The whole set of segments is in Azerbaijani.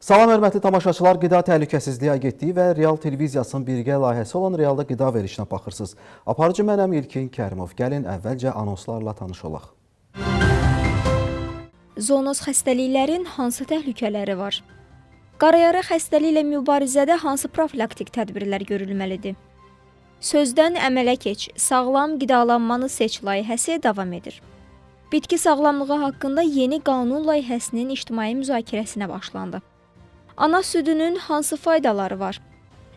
Salam hörmətli tamaşaçılar, Qida Təhlükəsizliyi Agentliyi və Real Televiziyasının birgə layihəsi olan Realda qida verişinə baxırsınız. Aparıcı mənəm İlkin Kərimov. Gəlin əvvəlcə anonslarla tanış olaq. Zoonoz xəstəliklərin hansı təhlükələri var? Qarayara xəstəliyi ilə mübarizədə hansı profilaktik tədbirlər görülməlidir? Sözdən əmələ keç, sağlam qidalanmanı seç layihəsi davam edir. Bitki sağlamlığı haqqında yeni qanun layihəsinin ictimai müzakirəsinə başlandı. Ana südünün hansı faydaları var?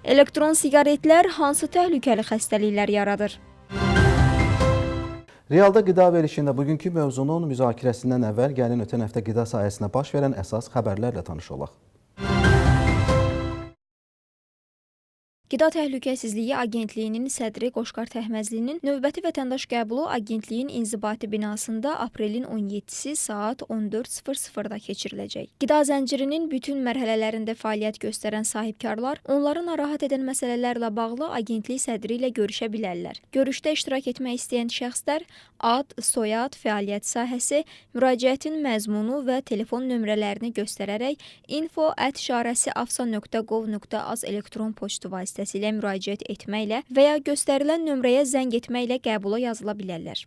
Elektron siqaretlər hansı təhlükəli xəstəliklər yaradır? Realda qida verişində bugünkü mövzunun müzakirəsindən əvvəl gəlin ötən həftə qida sahəsində baş verən əsas xəbərlərlə tanış olaq. Qida Təhlükəsizliyi Agentliyinin sədri Qoşqar Təhməzlinin növbəti vətəndaş qəbulu Agentliyin inzibati binasında aprelin 17-si saat 14:00-da keçiriləcək. Qida zəncirinin bütün mərhələlərində fəaliyyət göstərən sahibkarlar onları narahat edən məsələlərlə bağlı Agentlik sədri ilə görüşə bilərlər. Görüşdə iştirak etmək istəyən şəxslər ad, soyad, fəaliyyət sahəsi, müraciətin məzmunu və telefon nömrələrini göstərərək info@şarəsiafsa.gov.az elektron poçtu vasitəsilə müraciət etməklə və ya göstərilən nömrəyə zəng etməklə qəbula yazıla bilərlər.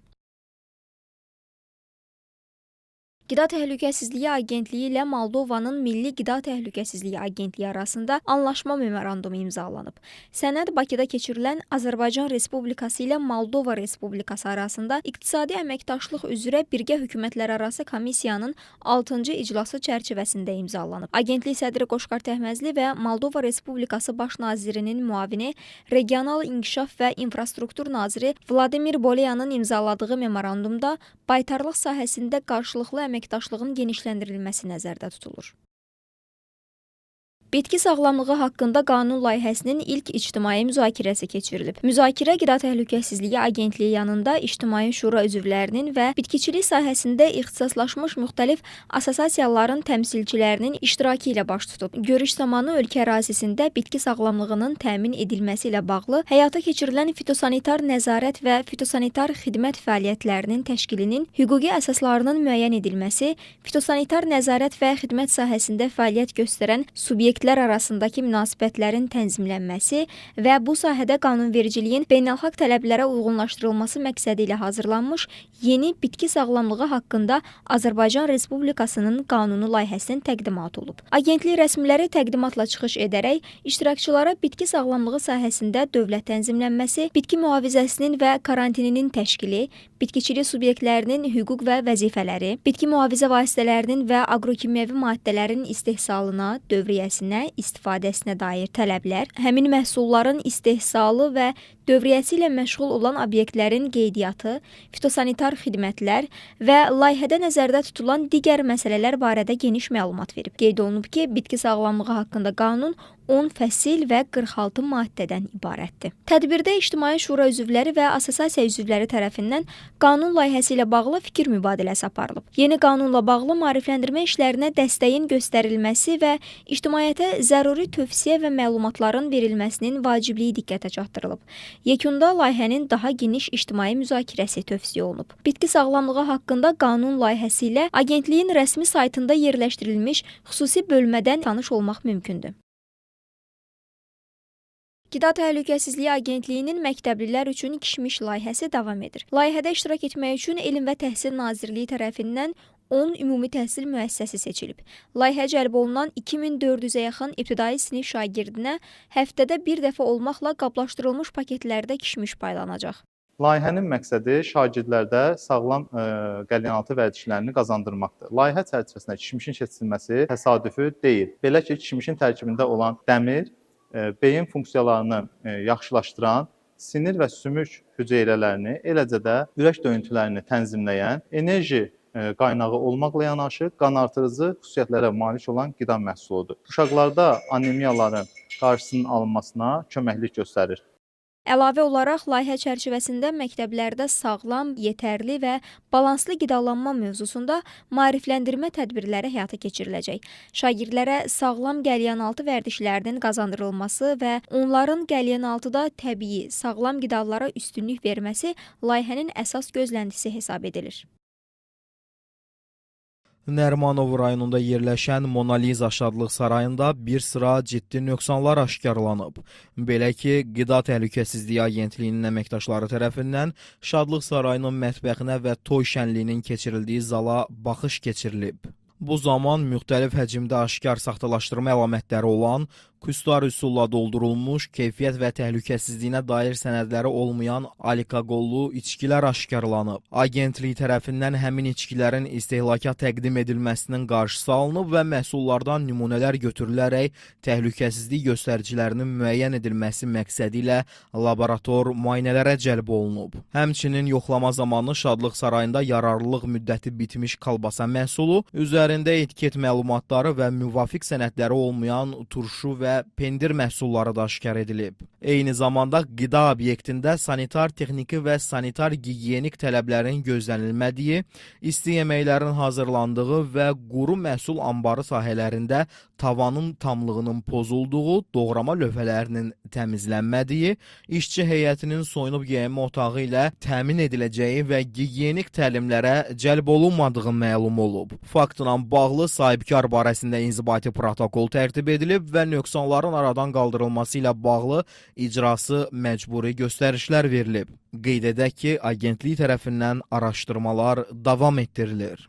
Qida Təhlükəsizliyi Agentliyi ilə Moldovanın Milli Qida Təhlükəsizliyi Agentliyi arasında anlaşma memorandumu imzalanıb. Sənəd Bakıda keçirilən Azərbaycan Respublikası ilə Moldova Respublikası arasında iqtisadi əməkdaşlıq üzrə birgə hökumətlərarası komissiyanın 6-cı iclası çərçivəsində imzalanıb. Agentlik sədri Qoşqar Təhməzli və Moldova Respublikası Baş nazirinin müavini, Regional İnkişaf və İnfrastruktur naziri Vladimir Bolyanın imzaladığı memorandumda baytarlıq sahəsində qarşılıqlı əməkdaşlığın genişləndirilməsi nəzərdə tutulur. Bitki sağlamlığı haqqında qanun layihəsinin ilk ictimai müzakirəsi keçirilib. Müzakirə Qida Təhlükəsizliyi Agentliyi yanında İctimai Şura üzvlərinin və bitkiçilik sahəsində ixtisaslaşmış müxtəlif assosiasiyaların təmsilçilərinin iştirakı ilə baş tutub. Görüş zamanı ölkə ərazisində bitki sağlamlığının təmin edilməsi ilə bağlı həyata keçirilən fitosanitar nəzarət və fitosanitar xidmət fəaliyyətlərinin təşkilinin hüquqi əsaslarının müəyyən edilməsi, fitosanitar nəzarət və xidmət sahəsində fəaliyyət göstərən subyektlər arasındakı münasibətlərin tənzimlənməsi və bu sahədə qanunvericiliyin beynəlxalq tələblərə uyğunlaşdırılması məqsədi ilə hazırlanmış yeni bitki sağlamlığı haqqında Azərbaycan Respublikasının qanunu layihəsinin təqdimatı olub. Agentlik rəsmiləri təqdimatla çıxış edərək iştirakçılara bitki sağlamlığı sahəsində dövlət tənzimlənməsi, bitki mühafizəsinin və karantininin təşkili, bitkiçilik subyektlərinin hüquq və vəzifələri, bitki mühafizə vasitələrinin və aqrokimyəvi maddələrin istehsalına, dövriyyəsinə, istifadəsinə dair tələblər, həmin məhsulların istehsalı və dövriyyəsi ilə məşğul olan obyektlərin qeydiyyatı, fitosanitar xidmətlər və layihədə nəzərdə tutulan digər məsələlər barədə geniş məlumat verib. Qeyd olunub ki, bitki sağlamlığı haqqında qanun 10 fəsil və 46 maddədən ibarətdir. Tədbirdə İctimai Şura üzvləri və assosiasiya üzvləri tərəfindən qanun layihəsi ilə bağlı fikir mübadiləsi aparılıb. Yeni qanunla bağlı maarifləndirmə işlərinə dəstəyin göstərilməsi və ictimaiyyətə zəruri tövsiyə və məlumatların verilməsinin vacibliyi diqqətə çatdırılıb. Yekunda layihənin daha geniş ictimai müzakirəsi tövsiyə olunub. Bitki sağlamlığı haqqında qanun layihəsi ilə agentliyin rəsmi saytında yerləşdirilmiş xüsusi bölmədən tanış olmaq mümkündür. Qida Təhlükəsizliyi Agentliyinin məktəblilər üçün kişmiş layihəsi davam edir. Layihədə iştirak etmək üçün Elm və Təhsil Nazirliyi tərəfindən 10 ümumi təhsil müəssisəsi seçilib. Layihə cəlb olunan 2400-ə yaxın ibtidai sinif şagirdinə həftədə bir dəfə olmaqla qablaşdırılmış paketlərdə kişmiş paylanacaq. Layihənin məqsədi şagirdlərdə sağlam qəlyanaltı vərdişlərini qazandırmaqdır. Layihə çərçivəsində kişmişin seçilməsi təsadüfi deyil. Belə ki, kişmişin tərkibində olan dəmir beyin funksiyalarını yaxşılaşdıran, sinir və sümük hüceyrələrini, eləcə də ürək döyüntülərini tənzimləyən, enerji qaynağı olmaqla yanaşı qanartırıcı xüsusiyyətlərə malik olan qida məhsuludur. Uşaqlarda anemiyaların qarşısının alınmasına köməklik göstərir. Əlavə olaraq, layihə çərçivəsində məktəblərdə sağlam, yetərli və balanslı qidalanma mövzusunda maarifləndirmə tədbirləri həyata keçiriləcək. Şagirdlərə sağlam qəlyanaltı vərdişlərinin qazandırılması və onların qəlyanaltıda təbii, sağlam qidalara üstünlük verməsi layihənin əsas gözləntisi hesab edilir. Nərimanov rayonunda yerləşən Monaliza Şadlıq Sarayında bir sıra ciddi nöqsanlar aşkarlanıb. Belə ki, Qida Təhlükəsizliyi Agentliyinin əməkdaşları tərəfindən Şadlıq Sarayının mətbəxinə və toy şənliyinin keçirildiyi zala baxış keçirilib. Bu zaman müxtəlif həcmdə aşkar saxtalaşdırma əlamətləri olan, kustar üsulla doldurulmuş, keyfiyyət və təhlükəsizliyinə dair sənədləri olmayan alkoqollu içkilər aşkarlanıb. Agentlik tərəfindən həmin içkilərin istehlaka təqdim edilməsinin qarşısı alınıb və məhsullardan nümunələr götürülərək təhlükəsizlik göstəricilərinin müəyyən edilməsi məqsədi ilə laborator müayinələrə cəlb olunub. Həmçinin yoxlama zamanı Şadlıq Sarayında yararlılıq müddəti bitmiş kolbasa məhsulu, üzərində etiket məlumatları və müvafiq sənədləri olmayan turşu və pendir məhsulları da aşkar edilib. Eyni zamanda qida obyektində sanitar texniki və sanitar gigiyenik tələblərin gözlənilmədiyi, isti yeməklərin hazırlandığı və quru məhsul anbarı sahələrində tavanın tamlığının pozulduğu, doğrama lövhələrinin təmizlənmədiyi, işçi heyətinin soyunub geyinmə otağı ilə təmin ediləcəyi və gigiyenik təlimlərə cəlb olunmadığı məlum olub. Faktla bağlı sahibkar barəsində inzibati protokol tərtib edilib və nöqsanların aradan qaldırılması ilə bağlı icrası məcburi göstərişlər verilib. Qeyd edək ki, agentlik tərəfindən araşdırmalar davam etdirilir.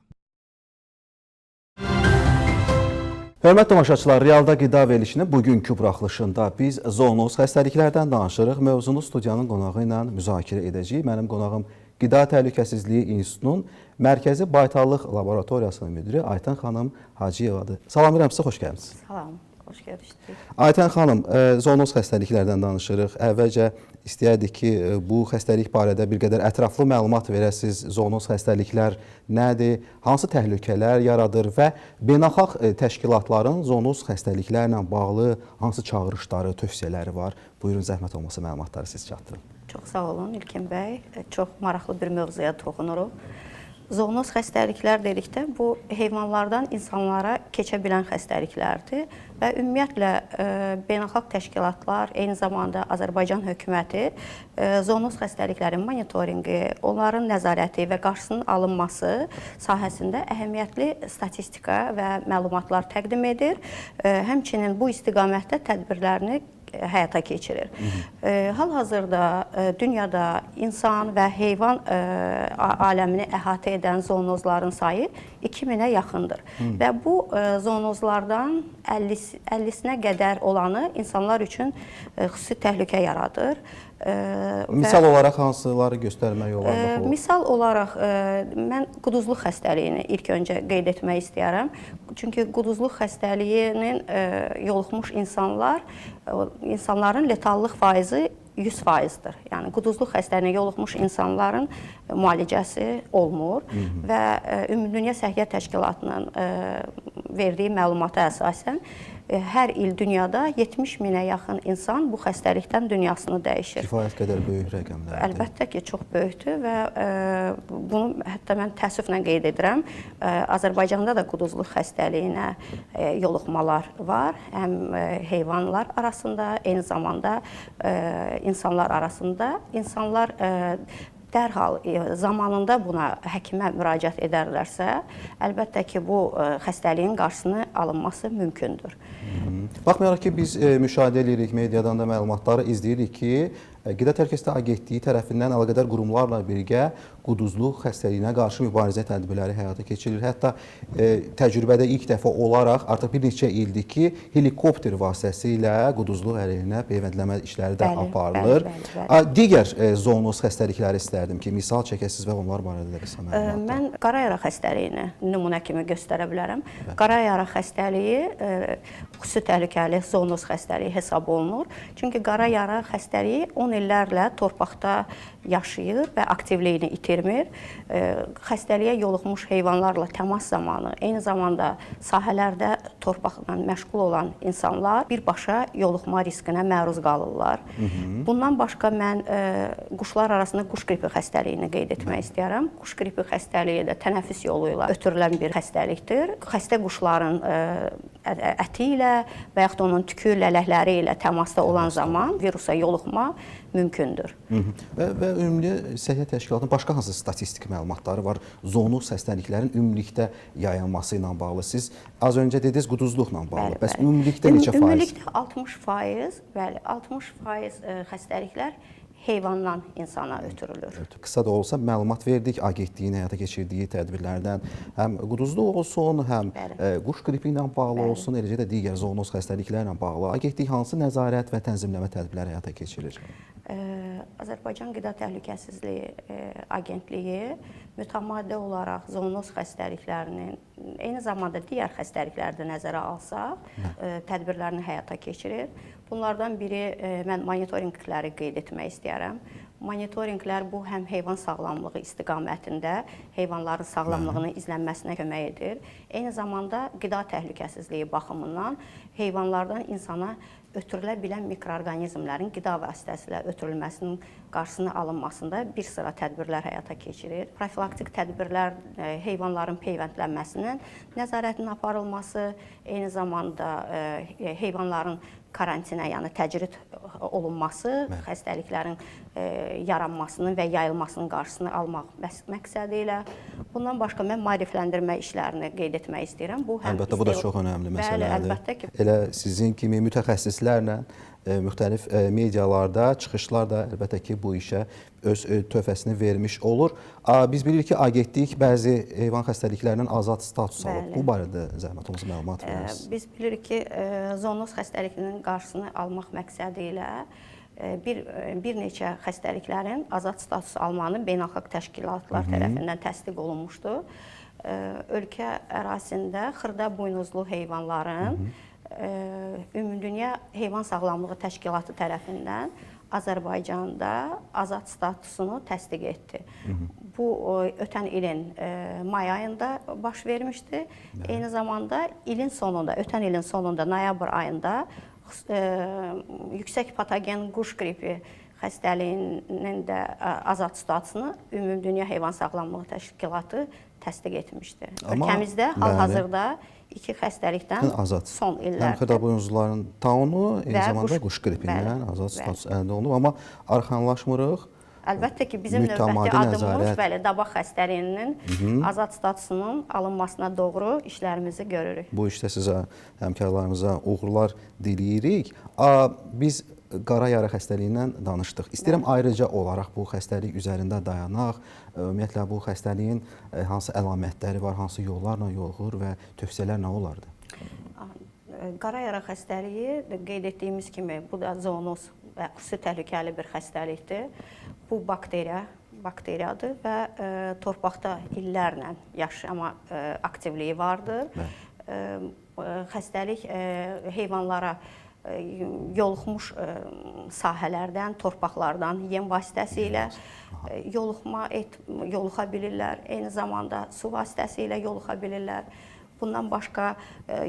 Hörmətli tamaşaçılar, Realda qida verilişinin bugünkü buraxılışında biz zoonoz xəstəliklərdən danışırıq. Mövzunu studiyanın qonağı ilə müzakirə edəcəyik. Mənim qonağım Qida Təhlükəsizliyi İnstitutunun Mərkəzi Baytarlıq Laboratoriyasının müdiri Aytən xanım Hacıyevadır. Salam edirəm sizə, xoş gəlmisiniz. Salam, xoş gördük. Aytən xanım, zoonoz xəstəliklərdən danışırıq. Əvvəlcə istəyərdik ki, bu xəstəlik barədə bir qədər ətraflı məlumat verəsiniz. Zoonoz xəstəliklər nədir, hansı təhlükələr yaradır və beynəlxalq təşkilatların zoonoz xəstəliklərlə bağlı hansı çağırışları, tövsiyələri var? Buyurun, zəhmət olmasa məlumatları siz çatdırın. Çox sağ olun İlkin bəy. Çox maraqlı bir mövzuya toxunuruq. Zoonoz xəstəliklər dedikdə bu heyvanlardan insanlara keçə bilən xəstəliklərdir və ümumiyyətlə beynəlxalq təşkilatlar, eyni zamanda Azərbaycan hökuməti zoonoz xəstəliklərin monitorinqi, onların nəzarəti və qarşısının alınması sahəsində əhəmiyyətli statistika və məlumatlar təqdim edir. Həmçinin bu istiqamətdə tədbirlərini həyata keçirir. Hal-hazırda dünyada insan və heyvan aləmini əhatə edən zoonozların sayı 2000-ə yaxındır. Və bu zoonozlardan 50-sinə qədər olanı insanlar üçün xüsusi təhlükə yaradır. Misal olaraq hansıları göstərmək olar? Misal olaraq mən quduzluq xəstəliyini ilk öncə qeyd etmək istəyərəm. Çünki quduzluq xəstəliyinin yoluxmuş insanların letallıq faizi 100%-dir. Yəni quduzluq xəstəliyinə yoluxmuş insanların müalicəsi olmur və Ümumdünya Səhiyyə Təşkilatının verdiyi məlumata əsasən hər il dünyada 70 minə yaxın insan bu xəstəlikdən dünyasını dəyişir. Kifayət qədər böyük rəqəmlərdir. Əlbəttə ki, çox böyükdür və bunu hətta mən təəssüflə qeyd edirəm. Azərbaycanda da quduzluq xəstəliyinə yoluxmalar var. Həm heyvanlar arasında, eyni zamanda insanlar arasında. İnsanlar dərhal zamanında buna həkimə müraciət edərlərsə, əlbəttə ki, bu xəstəliyin qarşısını alınması mümkündür. Baxmayaraq ki, biz müşahidə edirik, mediadan da məlumatları izləyirik ki, Qida Təhlükəsizliyi Agentliyi tərəfindən əlaqədar qurumlarla birgə quduzluq xəstəliyinə qarşı mübarizə tədbirləri həyata keçirilir. Hətta təcrübədə ilk dəfə olaraq artıq bir neçə ildir ki, helikopter vasitəsilə quduzluq əleyhinə peyvəndləmə işləri də aparılır. Digər zoonoz xəstəlikləri istərdim ki, misal çəkəsiniz və onlar barədə də qısa məlumatlar. Mən qara yara xəstəliyini nümunə kimi göstərə bilərəm. Qara yara xəstəliyi xüsusi təhlükəli zoonoz xəstəliyi hesab olunur. Çünki qara yara xəstəliyi 10 illərlə torpaqda yaşayır və aktivliyini itirmir. Xəstəliyə yoluxmuş heyvanlarla təmas zamanı, eyni zamanda sahələrdə torpaqla məşğul olan insanlar birbaşa yoluxma riskinə məruz qalırlar. Bundan başqa mən quşlar arasında quş qripi xəstəliyini qeyd etmək istəyərəm. Quş qripi xəstəliyi də tənəffüs yolu ilə ötürülən bir xəstəlikdir. Xəstə quşların əti ilə və yaxud da onun tükü lələkləri ilə təmasda olan zaman virusa yoluxma mümkündür. Və ümumi Səhiyyə Təşkilatının başqa hansı statistik məlumatları var? Zoonoz xəstəliklərin ümumilikdə yayılması ilə bağlı. Siz az öncə dediniz quduzluqla bağlı. Bəs ümumilikdə neçə faiz? Ümumilikdə 60%, bəli, 60% xəstəliklər heyvandan insana ötürülür. Qısa da olsa məlumat verdik agentliyin həyata keçirdiyi tədbirlərdən. Həm quduzluq olsun, həm quş qripi ilə bağlı olsun, eləcə də digər zoonoz xəstəliklərlə bağlı agentlik hansı nəzarət və tənzimləmə tədbirləri həyata keçirir? Azərbaycan Qida Təhlükəsizliyi Agentliyi mütəmadi olaraq zoonoz xəstəliklərinin, eyni zamanda digər xəstəlikləri də nəzərə alsaq, tədbirlərini həyata keçirir. Bunlardan biri, mən monitorinqləri qeyd etmək istəyərəm. Monitorinqlər bu həm heyvan sağlamlığı istiqamətində heyvanların sağlamlığının izlənməsinə kömək edir. Eyni zamanda qida təhlükəsizliyi baxımından heyvanlardan insana ötürülə bilən mikroorqanizmlərin qida vasitəsilə ötürülməsinin qarşısının alınmasında bir sıra tədbirlər həyata keçirir. Profilaktik tədbirlər heyvanların peyvəndlənməsinin nəzarətinin aparılması, eyni zamanda heyvanların karantinə, yəni təcrid olunması, xəstəliklərin yaranmasının və yayılmasının qarşısını almaq məqsədi ilə. Bundan başqa mən maarifləndirmə işlərini qeyd etmək istəyirəm. Əlbəttə, bu da çox önəmli məsələdir. Bəli, əlbəttə ki. Elə sizin kimi mütəxəssislərlə müxtəlif medialarda, çıxışlar da əlbəttə ki, bu işə öz töhfəsini vermiş olur. Biz bilirik ki, agentlik bəzi heyvan xəstəliklərindən azad status alıb. Bu barədə zəhmət olmasa məlumat verirsiniz. Biz bilirik ki, zoonoz xəstəliklərinin qarşısını almaq məqsədi ilə bir neçə xəstəliklərin azad status almanı beynəlxalq təşkilatlar tərəfindən təsdiq olunmuşdur. Ölkə ərazisində xırda buynuzlu heyvanların Ümumdünya Heyvan Sağlamlığı Təşkilatı tərəfindən Azərbaycanda azad statusunu təsdiq etdi. Bu, ötən ilin may ayında baş vermişdi. Eyni zamanda ilin sonunda, ötən ilin sonunda, noyabr ayında yüksək patogen quş qripi xəstəliyinin də azad statusunu Ümumdünya Heyvan Sağlamlığı Təşkilatı təsdiq etmişdi. Ölkəmizdə hal-hazırda iki xəstəlikdən son illərdə. Həm xırda buynuzluların taunu, eyni zamanda quş qripindən azad status əldə olunub, amma arxanlaşmırıq. Əlbəttə ki, bizim növbəti adımımız dabaq xəstəliyinin azad statusunun alınmasına doğru işlərimizi görürük. Bu işdə sizə, həmkarlarımıza uğurlar diləyirik. Biz qara yara xəstəliyindən danışdıq. İstəyirəm ayrıca olaraq bu xəstəlik üzərində dayanaq. Ümumiyyətlə, bu xəstəliyin hansı əlamətləri var, hansı yollarla yoluxur və tövsiyələr nə olardı? Qara yara xəstəliyi, qeyd etdiyimiz kimi, bu da zoonoz və xüsusi təhlükəli bir xəstəlikdir. Bu bakteriyadır və torpaqda illərlə yaşama aktivliyi vardır. Xəstəlik heyvanlara yoluxmuş sahələrdən, torpaqlardan yem vasitəsilə yoluxa bilirlər. Eyni zamanda su vasitəsilə yoluxa bilirlər. Bundan başqa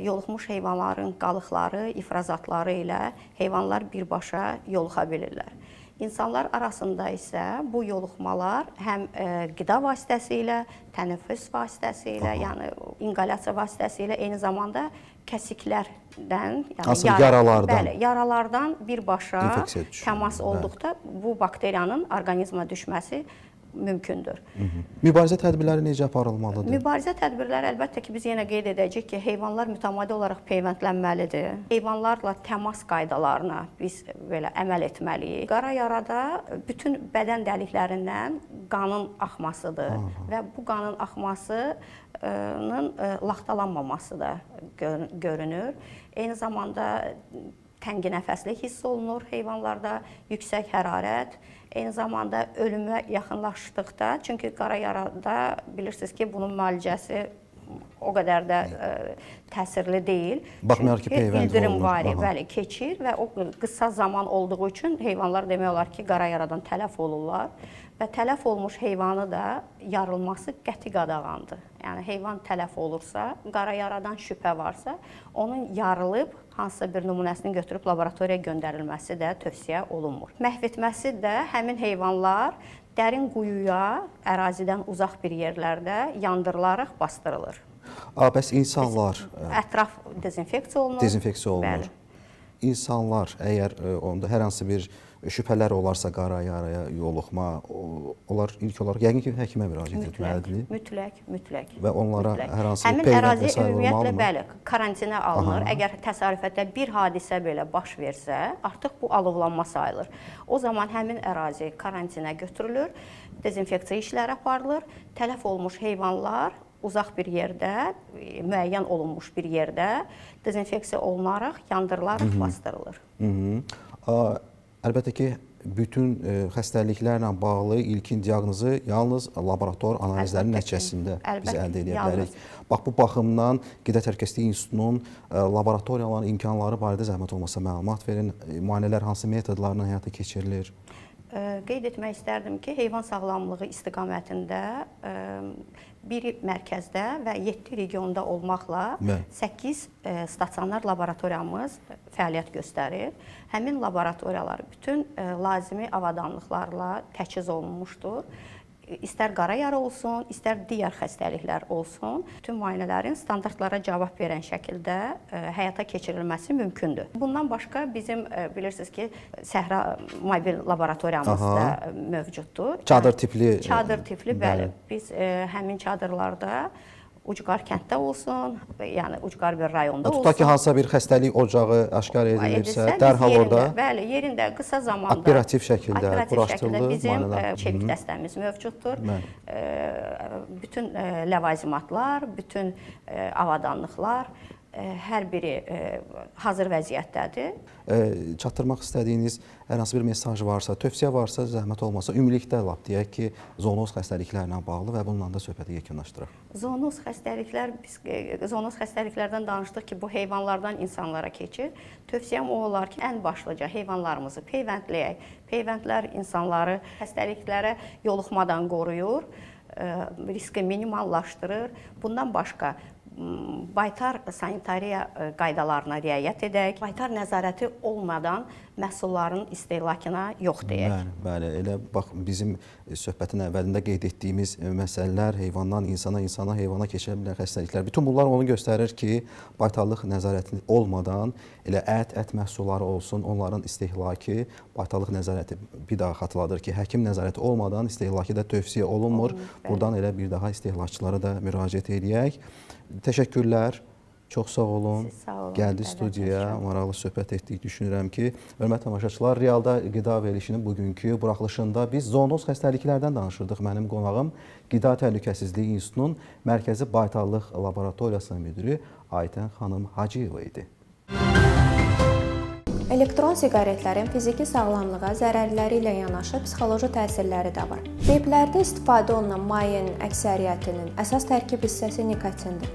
yoluxmuş heyvanların qalıqları, ifrazatları ilə heyvanlar birbaşa yoluxa bilirlər. İnsanlar arasında isə bu yoluxmalar həm qida vasitəsilə, tənəffüs vasitəsilə, yəni inqalyasiya vasitəsilə, eyni zamanda kəsiklərdən, yəni yaralardan birbaşa təmas olduqda bu bakteriyanın orqanizmə düşməsi mümkündür. Mübarizə tədbirləri necə aparılmalıdır? Mübarizə tədbirləri əlbəttə ki, biz yenə qeyd edəcəyik ki, heyvanlar mütəmadi olaraq peyvəndlənməlidir. Heyvanlarla təmas qaydalarına biz belə əməl etməliyik. Qara yarada bütün bədən dəliklərindən qanın axmasıdır və bu qanın axmasının laxtalanmaması da görünür. Eyni zamanda təngi nəfəslik hiss olunur heyvanlarda, yüksək hərarət. Eyni zamanda ölümə yaxınlaşdıqda, çünki qara yarada bilirsiniz ki, bunun müalicəsi o qədər də təsirli deyil. Baxmayaraq ki, peyvənd olunur. Bəli, keçir və o qısa zaman olduğu üçün heyvanlar demək olar ki, qara yaradan tələf olurlar və tələf olmuş heyvanı da yarılması qəti qadağandır. Yəni, heyvan tələf olursa, qara yaradan şübhə varsa, onun yarılıb hansısa bir nümunəsini götürüb laboratoriyaya göndərilməsi də tövsiyə olunmur. Məhv etməsi də həmin heyvanlar dərin quyuya, ərazidən uzaq bir yerlərdə yandırılaraq bastırılır. Bəs insanlar? Ətraf dezinfeksiya olunur. Dezinfeksiya olunur. İnsanlar əgər onda hər hansı bir şübhələr olarsa qara yaraya yoluxma, onlar ilk olaraq yəqin ki, həkimə müraciət etməlidir. Mütləq. Və onlara mütləq. hər hansı Həmin peyvənd ərazi vəsaitə ümumiyyətlə olmalıdırmı? bəli, karantinə alınır. Əgər təsadüfətdə bir hadisə belə baş versə, artıq bu alovlanma sayılır. O zaman həmin ərazi karantinə götürülür, dezinfeksiya işləri aparılır, tələf olmuş heyvanlar uzaq bir yerdə, müəyyən olunmuş bir yerdə dezinfeksiya olunaraq, yandırılaraq bastırılır. Əlbəttə ki, bütün xəstəliklərlə bağlı ilkin diaqnozu yalnız laborator analizlərin nəticəsində biz əldə edə bilərik. Bax, bu baxımdan Qida Təhlükəsizliyi İnstitutunun laboratoriyaların imkanları barədə zəhmət olmasa məlumat verin. Müayinələr hansı metodlarla həyata keçirilir? Qeyd etmək istərdim ki, heyvan sağlamlığı istiqamətində biri mərkəzdə və 7 regionda olmaqla 8 stasionar laboratoriyamız fəaliyyət göstərir. Həmin laboratoriyalar bütün lazımi avadanlıqlarla təchiz olunmuşdur. İstər qara yara olsun, istər digər xəstəliklər olsun, bütün müayinələrin standartlara cavab verən şəkildə həyata keçirilməsi mümkündür. Bundan başqa bizim bilirsiniz ki, Səhra mobil laboratoriyamız da mövcuddur. Çadır tipli. Çadır tipli, bəli. Biz həmin çadırlarda Ucqar kənddə olsun, yəni Ucqar bir rayonda olsun. Tutaq ki, hansısa bir xəstəlik ocağı aşkar edilirsə, dərhal orada bəli, yerində qısa zamanda operativ şəkildə quraşdırılır. Bizim çevik dəstəmiz mövcuddur. Bütün ləvazimatlar, bütün avadanlıqlar hər biri hazır vəziyyətdədir. Çatdırmaq istədiyiniz hər hansı bir mesaj varsa, tövsiyə varsa, zəhmət olmasa, ümumilikdə lap deyək ki, zoonoz xəstəliklərlə bağlı və bununla da söhbəti yekunlaşdıraq. Zoonoz xəstəliklərdən danışdıq ki, bu heyvanlardan insanlara keçir. Tövsiyəm o olar ki, ən başlıca heyvanlarımızı peyvəndləyək. Peyvəndlər insanları xəstəliklərə yoluxmadan qoruyur, riski minimallaşdırır. Bundan başqa baytar sanitariya qaydalarına riayət edək. Baytar nəzarəti olmadan məhsulların istehlakına yox deyək. Bəli, elə bax bizim söhbətin əvvəlində qeyd etdiyimiz məsələlər heyvandan insana, insana heyvana keçə bilən xəstəliklər. Bütün bunlar onu göstərir ki, baytarlıq nəzarəti olmadan elə ət məhsulları olsun, onların istehlakı, baytarlıq nəzarəti bir daha xatırladır ki, həkim nəzarəti olmadan istehlakı da tövsiyə olunmur. Buradan elə bir daha istehlakçılara da müraciət edək. Təşəkkürlər. Çox sağ olun. Gəldi studiyaya, maraqlı söhbət etdik. Düşünürəm ki, hörmətli tamaşaçılar, realda qida verilişinin bugünkü buraxılışında biz zoonoz xəstəliklərdən danışırdıq. Mənim qonağım Qida Təhlükəsizliyi İnstitutunun Mərkəzi Baytarlıq Laboratoriyasının müdiri Aytən xanım Hacıyeva idi. Elektron siqaretlərin fiziki sağlamlığa zərərləri ilə yanaşı psixoloji təsirləri də var. Veyplərdə istifadə olunan mayenin əksəriyyətinin əsas tərkib hissəsi nikotindir.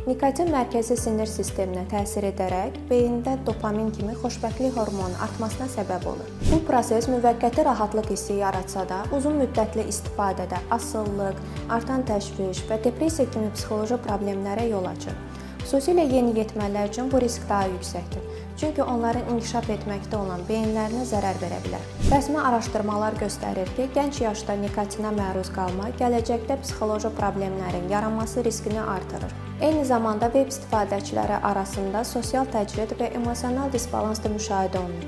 Nikotin mərkəzi sinir sisteminə təsir edərək beyində dopamin kimi xoşbəxtlik hormonu artmasına səbəb olur. Bu proses müvəqqəti rahatlıq hissi yaratsa da, uzun müddətli istifadədə asıllıq, artan təşviş və depressiya kimi psixoloji problemlərə yol açır. Xüsusilə yeniyetmələr üçün bu risk daha yüksəkdir. Çünki onların inkişaf etməkdə olan beyinlərinə zərər verə bilər. Rəsmi araşdırmalar göstərir ki, gənc yaşda nikotinə məruz qalma gələcəkdə psixoloji problemlərin yaranması riskini artırır. Eyni zamanda veb istifadəçiləri arasında sosial təcrid və emosional disbalans da müşahidə olunur.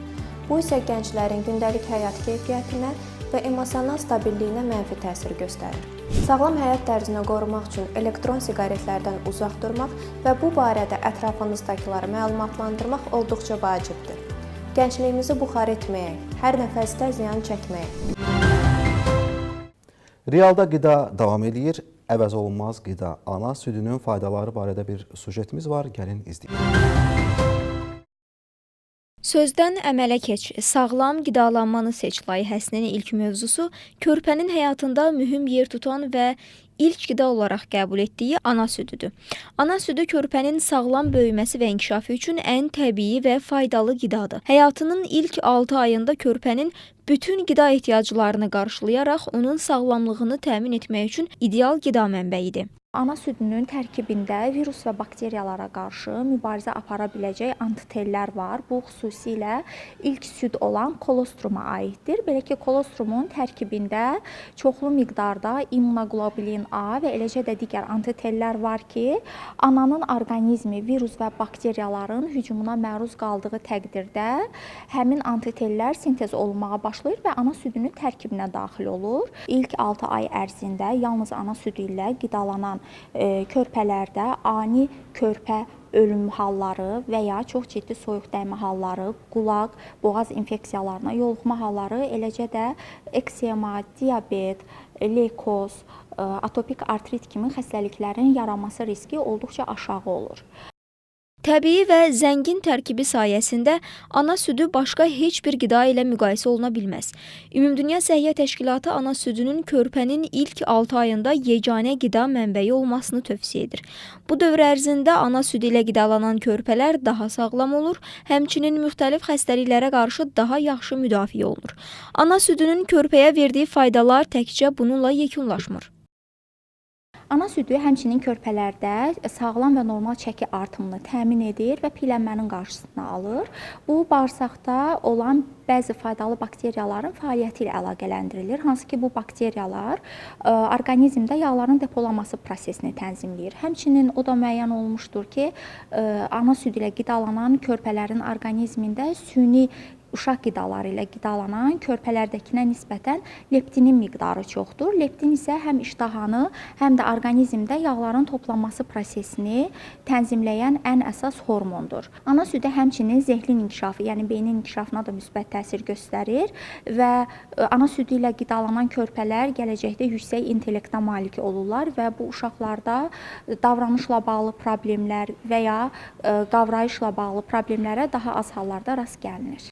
Bu isə gənclərin gündəlik həyat keyfiyyətinə və emosional stabilliyinə mənfi təsir göstərir. Sağlam həyat tərzinə qorumaq üçün elektron siqaretlərdən uzaq durmaq və bu barədə ətrafınızdakıları məlumatlandırmaq olduqca vacibdir. Gəncliyimizi buxar etməyək, hər nəfəsdə ziyan çəkməyək. Realda qida davam edir. Əvəz olunmaz qida ana südünün faydaları barədə bir sujetimiz var. Gəlin izləyək. Sözdən əmələ keç, sağlam qidalanmanı seç layihəsinin ilk mövzusu körpənin həyatında mühüm yer tutan və ilk qida olaraq qəbul etdiyi ana südüdür. Ana südü körpənin sağlam böyüməsi və inkişafı üçün ən təbii və faydalı qidadır. Həyatının ilk 6 ayında körpənin bütün qida ehtiyaclarını qarşılayaraq onun sağlamlığını təmin etmək üçün ideal qida mənbəyidir. Ana südünün tərkibində virus və bakteriyalara qarşı mübarizə apara biləcək antitellər var. Bu xüsusilə ilk süd olan kolostruma aiddir. Belə ki, kolostrumun tərkibində çoxlu miqdarda immunoqlobulin A və eləcə də digər antitellər var ki, ananın orqanizmi virus və bakteriyaların hücumuna məruz qaldığı təqdirdə həmin antitellər sintez olunmağa başlayır və ana südünün tərkibinə daxil olur. İlk 6 ay ərzində yalnız ana südü ilə qidalanan körpələrdə ani körpə ölüm halları və ya çox ciddi soyuq dəymə halları, qulaq, boğaz infeksiyalarına yoluxma halları, eləcə də eksema, diabet, leykoz, atopik artrit kimi xəstəliklərin yaranması riski olduqca aşağı olur. Təbii və zəngin tərkibi sayəsində ana südü başqa heç bir qida ilə müqayisə oluna bilməz. Ümumdünya Səhiyyə Təşkilatı ana südünün körpənin ilk 6 ayında yeganə qida mənbəyi olmasını tövsiyə edir. Bu dövr ərzində ana südü ilə qidalanan körpələr daha sağlam olur, həmçinin müxtəlif xəstəliklərə qarşı daha yaxşı müdafiə olunur. Ana südünün körpəyə verdiyi faydalar təkcə bununla yekunlaşmır. Ana südü həmçinin körpələrdə sağlam və normal çəki artımını təmin edir və piyələnmənin qarşısını alır. Bu, bağırsaqda olan bəzi faydalı bakteriyaların fəaliyyəti ilə əlaqələndirilir. Hansı ki, bu bakteriyalar orqanizmdə yağların depolanması prosesini tənzimləyir. Həmçinin o da müəyyən olunmuşdur ki, ana südü ilə qidalanan körpələrin orqanizmində süni uşaq qidaları ilə qidalanan körpələrdəkinə nisbətən leptinin miqdarı çoxdur. Leptin isə həm iştahanı, həm də orqanizmdə yağların toplanması prosesini tənzimləyən ən əsas hormondur. Ana südü həmçinin zehlin inkişafı, yəni beynin inkişafına da müsbət təsir göstərir və ana südü ilə qidalanan körpələr gələcəkdə yüksək intellektə malik olurlar və bu uşaqlarda davranışla bağlı problemlər və ya qavrayışla bağlı problemlərə daha az hallarda rast gəlinir.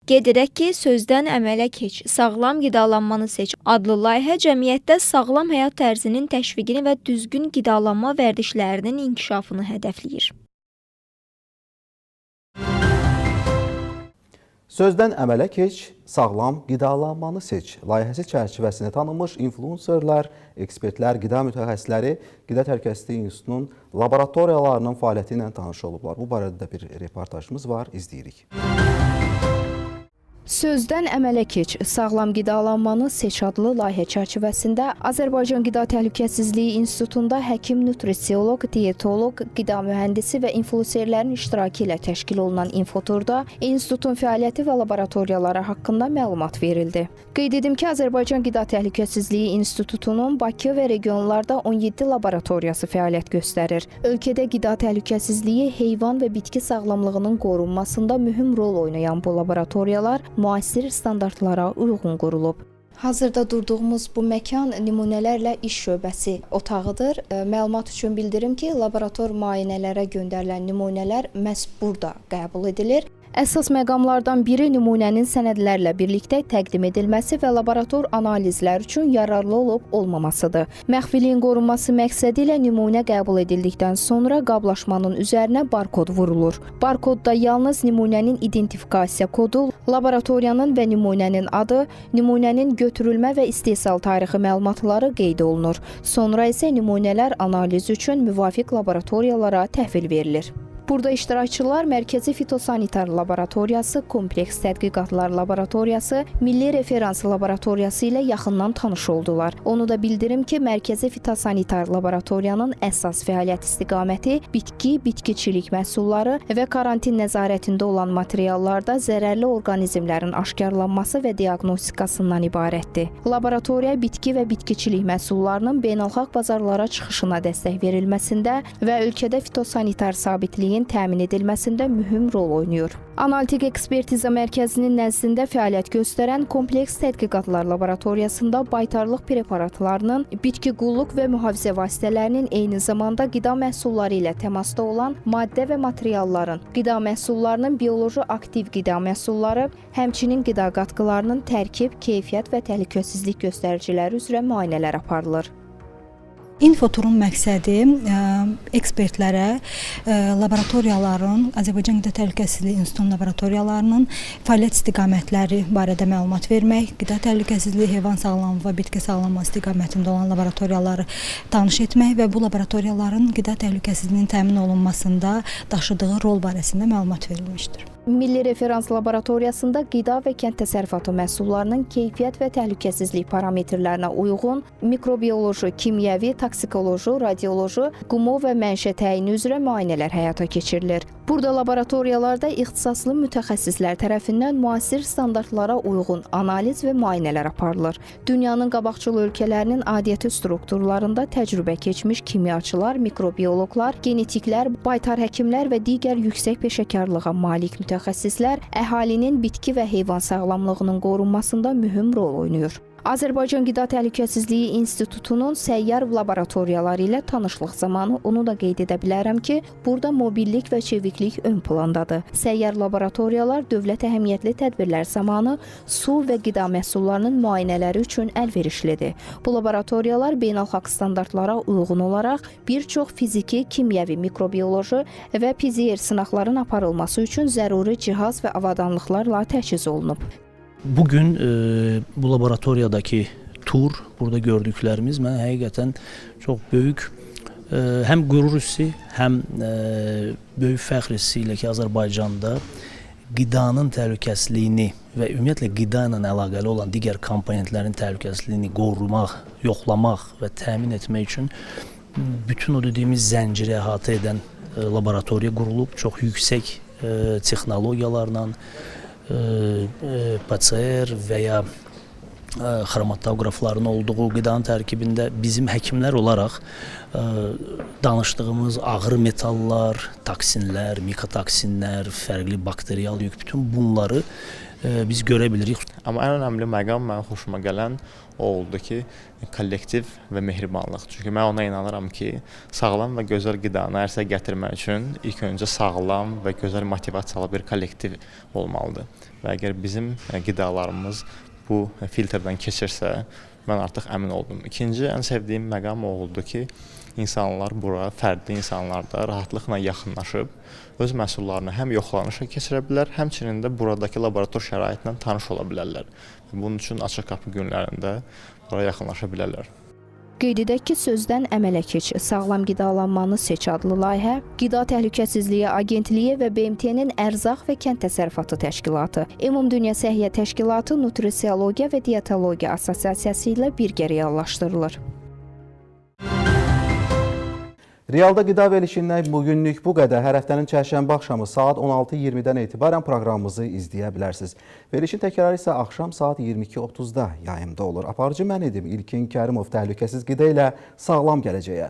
Qeyd edək ki, sözdən əmələ keç, sağlam qidalanmanı seç adlı layihə cəmiyyətdə sağlam həyat tərzinin təşviqini və düzgün qidalanma vərdişlərinin inkişafını hədəfləyir. Sözdən əmələ keç, sağlam qidalanmanı seç layihəsi çərçivəsində tanınmış influencerlər, ekspertlər, qida mütəxəssisləri Qida Təhlükəsizliyi İnstitutunun laboratoriyalarının fəaliyyəti ilə tanış olublar. Bu barədə də bir reportajımız var, izləyirik. Sözdən əmələ keç, sağlam qidalanmanı seç adlı layihə çərçivəsində Azərbaycan Qida Təhlükəsizliyi İnstitutunda həkim, nutrisioloq, diyetoloq, qida mühəndisi və influencerlərin iştirakı ilə təşkil olunan infoturda institutun fəaliyyəti və laboratoriyaları haqqında məlumat verildi. Qeyd edim ki, Azərbaycan Qida Təhlükəsizliyi İnstitutunun Bakı və regionlarda 17 laboratoriyası fəaliyyət göstərir. Ölkədə qida təhlükəsizliyi, heyvan və bitki sağlamlığının qorunmasında mühüm rol oynayan bu laboratoriyalar müasir standartlara uyğun qurulub. Hazırda durduğumuz bu məkan nümunələrlə iş şöbəsi otağıdır. Məlumat üçün bildirim ki, laborator müayinələrə göndərilən nümunələr məhz burada qəbul edilir. Əsas məqamlardan biri nümunənin sənədlərlə birlikdə təqdim edilməsi və laborator analizlər üçün yararlı olub-olmamasıdır. Məxfiliyin qorunması məqsədi ilə nümunə qəbul edildikdən sonra qablaşmanın üzərinə barkod vurulur. Barkodda yalnız nümunənin identifikasiya kodu, laboratoriyanın və nümunənin adı, nümunənin götürülmə və istehsal tarixi məlumatları qeyd olunur. Sonra isə nümunələr analiz üçün müvafiq laboratoriyalara təhvil verilir. Burada iştirakçılar Mərkəzi Fitosanitar Laboratoriyası, Kompleks Tədqiqatlar Laboratoriyası, Milli Referans Laboratoriyası ilə yaxından tanış oldular. Onu da bildirim ki, Mərkəzi Fitosanitar Laboratoriyanın əsas fəaliyyət istiqaməti bitkiçilik məhsulları və karantin nəzarətində olan materiallarda zərərli orqanizmlərin aşkarlanması və diaqnostikasından ibarətdir. Laboratoriya bitki və bitkiçilik məhsullarının beynəlxalq bazarlara çıxışına dəstək verilməsində və ölkədə fitosanitar sabitliyin təmin edilməsində mühüm rol oynayır. Analitik Ekspertiza Mərkəzinin nəzdində fəaliyyət göstərən Kompleks Tədqiqatlar Laboratoriyasında baytarlıq preparatlarının, bitki qulluq və mühafizə vasitələrinin eyni zamanda qida məhsulları ilə təmasda olan maddə və materialların, qida məhsullarının bioloji aktiv qida məhsulları, həmçinin qida qatqılarının tərkib, keyfiyyət və təhlükəsizlik göstəriciləri üzrə müayinələr aparılır. İnfoturun məqsədi ekspertlərə laboratoriyaların, Azərbaycan Qida Təhlükəsizliyi İnstitutunun laboratoriyalarının fəaliyyət istiqamətləri barədə məlumat vermək, qida təhlükəsizliyi, heyvan sağlamlığı və bitki sağlamlığı istiqamətində olan laboratoriyaları tanış etmək və bu laboratoriyaların qida təhlükəsizliyinin təmin olunmasında daşıdığı rol barəsində məlumat verilmişdir. Milli Referans Laboratoriyasında qida və kənd təsərrüfatı məhsullarının keyfiyyət və təhlükəsizlik parametrlərinə uyğun mikrobioloji, kimyəvi, toksikoloji, radioloji, qumu və mənşə təyini üzrə müayinələr həyata keçirilir. Burada laboratoriyalarda ixtisaslı mütəxəssislər tərəfindən müasir standartlara uyğun analiz və müayinələr aparılır. Dünyanın qabaqcıl ölkələrinin adiyyəti strukturlarında təcrübə keçmiş kimyaçılar, mikrobioloqlar, genetiklər, baytar həkimlər və digər yüksək peşəkarlığa malik mütəxəssislər əhalinin bitki və heyvan sağlamlığının qorunmasında mühüm rol oynayır. Azərbaycan Qida Təhlükəsizliyi İnstitutunun səyyar laboratoriyaları ilə tanışlıq zamanı onu da qeyd edə bilərəm ki, burada mobillik və çeviklik ön plandadır. Səyyar laboratoriyalar dövlət əhəmiyyətli tədbirlər zamanı su və qida məhsullarının müayinələri üçün əlverişlidir. Bu laboratoriyalar beynəlxalq standartlara uyğun olaraq bir çox fiziki, kimyəvi, mikrobioloji və PCR sınaqların aparılması üçün zəruri cihaz və avadanlıqlarla təchiz olunub. Bugün bu laboratoriyadaki tur, burada gördüklərimiz mənə həqiqətən çox böyük həm qürur hissi, həm böyük fəxr hissi ilə ki, Azərbaycanda qidanın təhlükəsizliyini və ümumiyyətlə qida ilə əlaqəli olan digər komponentlərin təhlükəsizliyini qorumaq, yoxlamaq və təmin etmək üçün bütün o dediyimiz zənciri əhatə edən laboratoriya qurulub, çox yüksək texnologiyalarla PCR və ya xromatografların olduğu qidanın tərkibində bizim həkimlər olaraq danışdığımız ağır metallar, toksinlər, mikotoksinlər, fərqli bakterial yük, bütün bunları biz görə bilirik. Amma ən önəmli məqam mənə xoşuma gələn o oldu ki, kollektiv və mehribanlıq. Çünki mən ona inanıram ki, sağlam və gözəl qidanı ərsəyə gətirmək üçün ilk öncə sağlam və gözəl motivasiyalı bir kollektiv olmalıdır. Və əgər bizim qidalarımız bu filtrdən keçirsə, mən artıq əmin oldum. İkinci, ən sevdiyim məqam o oldu ki, insanlar bura, fərdi insanlar da rahatlıqla yaxınlaşıb, öz məhsullarını həm yoxlanışa keçirə bilər, həmçinin də buradakı laborator şəraitlə tanış ola bilərlər. Bunun üçün açıq qapı günlərində bura yaxınlaşa bilərlər. Qeyd edək ki, sözdən əmələ keç, sağlam qidalanmanı seç adlı layihə Qida Təhlükəsizliyi Agentliyi və BMT-nin Ərzaq və Kənd Təsərrüfatı Təşkilatı, Ümumdünya Səhiyyə Təşkilatı, Nutrisiologiya və Dietologiya Assosiasiyası ilə birgə reallaşdırılır. Realda qida verilişindən bugünlük bu qədər. Hər həftənin çərşənbə axşamı saat 16:20-dən etibarən proqramımızı izləyə bilərsiniz. Verilişin təkrarı isə axşam saat 22:30-da yayımda olur. Aparıcı mən idim İlkin Kərimov. Təhlükəsiz qida ilə sağlam gələcəyə.